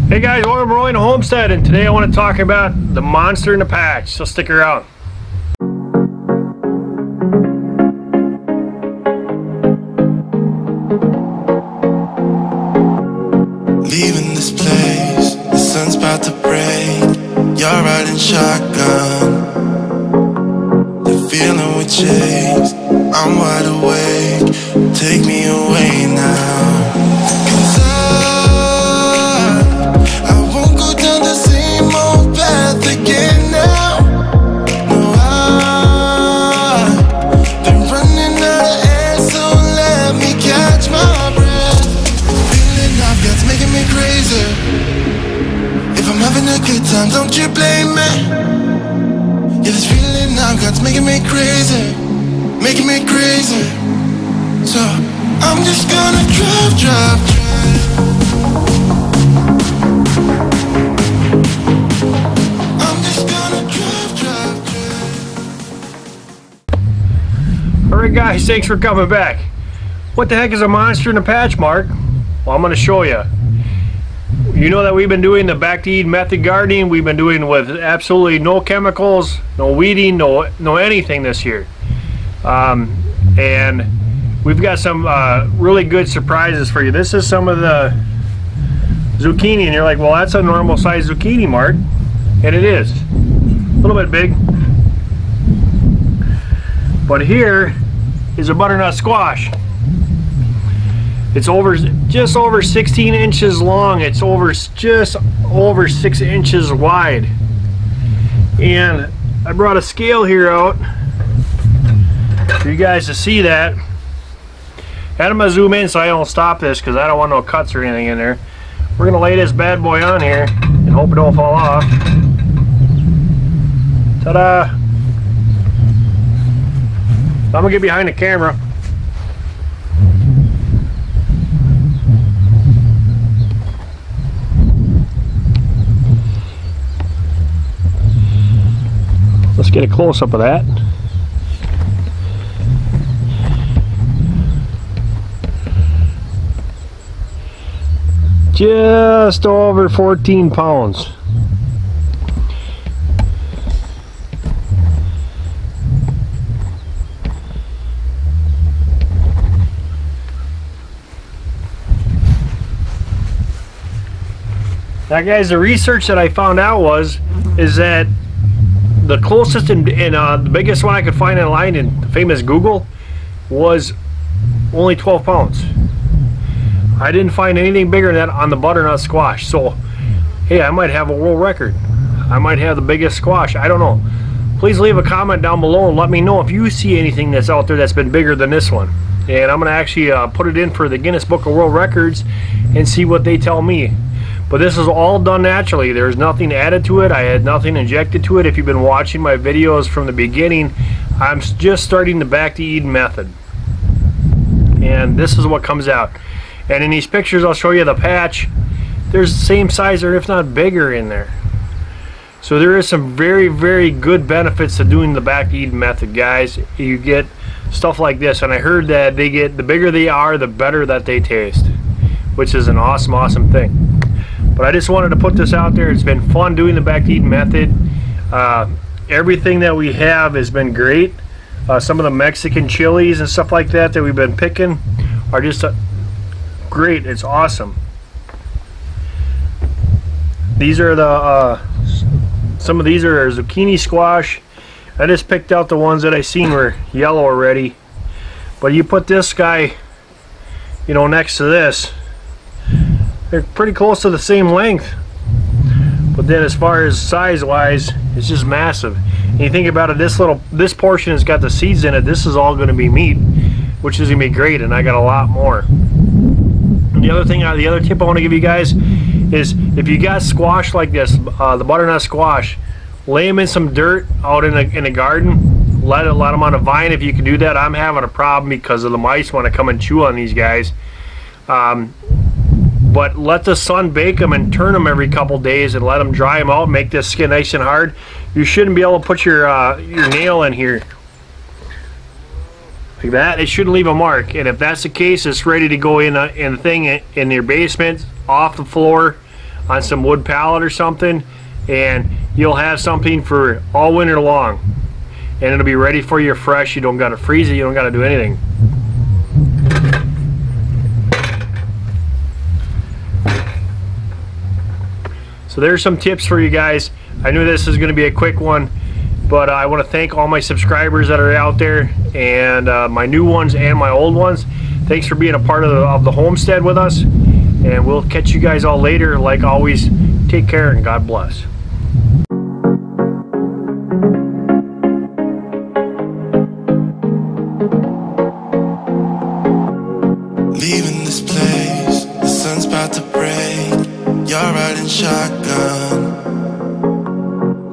Hey guys, welcome to Roy and Homestead, and today I want to talk about the monster in the patch, so stick around. Leaving this place, the sun's about to break. You're riding shotgun, the feeling we chase. I'm wide awake, take me away now. 'Cause I won't go down the same old path again now. No, I've been running out of air, so let me catch my breath. Feeling I've got's making me crazy. If I'm having a good time, don't you blame me. Yeah, this feeling I've got's making me crazy, making me crazy. So I'm just gonna drive. I'm just gonna drive. Alright guys, thanks for coming back. What the heck is a monster in the patch, Mark? Well, I'm going to show you. You know that we've been doing the back to eat method gardening. We've been doing with absolutely no chemicals, no weeding, no anything this year. And we've got some really good surprises for you. This is some of the zucchini, and you're like, well, that's a normal size zucchini, Mark. And it is. A little bit big. But here is a butternut squash. It's just over 16 inches long. It's just over 6 inches wide. And I brought a scale here out for you guys to see that. And I'm going to zoom in so I don't stop this because I don't want no cuts or anything in there. We're going to lay this bad boy on here and hope it don't fall off. Ta-da! I'm going to get behind the camera. Let's get a close-up of that. Just over 14 pounds. Now guys, the research that I found out is that the closest and the biggest one I could find online in famous Google was only 12 pounds. I didn't find anything bigger than that on the butternut squash. So, hey, I might have a world record. I might have the biggest squash. I don't know. Please leave a comment down below and let me know if you see anything that's out there that's been bigger than this one. And I'm going to actually put it in for the Guinness Book of World Records and see what they tell me. But this is all done naturally. There's nothing added to it. I had nothing injected to it. If you've been watching my videos from the beginning, I'm just starting the back to eat method. And this is what comes out. And in these pictures I'll show you the patch. There's the same size or if not bigger in there. So there is some very, very good benefits to doing the back to eat method, guys. You get stuff like this, and I heard that the bigger they are, the better that they taste, which is an awesome thing. But I just wanted to put this out there. It's been fun doing the back to eat method. Everything that we have has been great. Some of the Mexican chilies and stuff like that we've been picking are just great. It's awesome. These are the some of these are zucchini squash. I just picked out the ones that I seen were yellow already. But you put this guy, you know, next to this, they're pretty close to the same length. But then as far as size wise, it's just massive. And you think about it, this portion has got the seeds in it. This is all going to be meat, which is going to be great, and I got a lot more. And the other tip I want to give you guys is if you got squash like this, the butternut squash, lay them in some dirt out in a garden. Let them on a vine if you can do that. I'm having a problem because of the mice want to come and chew on these guys. But let the sun bake them and turn them every couple days and let them dry them out. Make this skin nice and hard. You shouldn't be able to put your nail in here like that. It shouldn't leave a mark. And if that's the case, it's ready to go in your basement, off the floor, on some wood pallet or something, and you'll have something for all winter long, and it'll be ready for you fresh. You don't got to freeze it, you don't got to do anything. So there's some tips for you guys. I knew this was going to be a quick one, but I want to thank all my subscribers that are out there, and my new ones and my old ones. Thanks for being a part of the homestead with us, and we'll catch you guys all later. Like always, take care and God bless. Leaving this place, the sun's about to break. You're riding shotgun.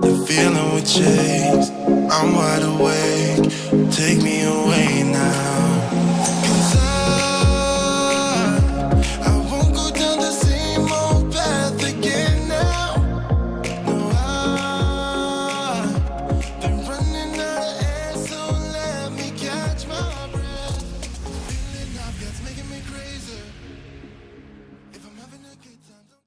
The feeling we chase, I'm wide awake.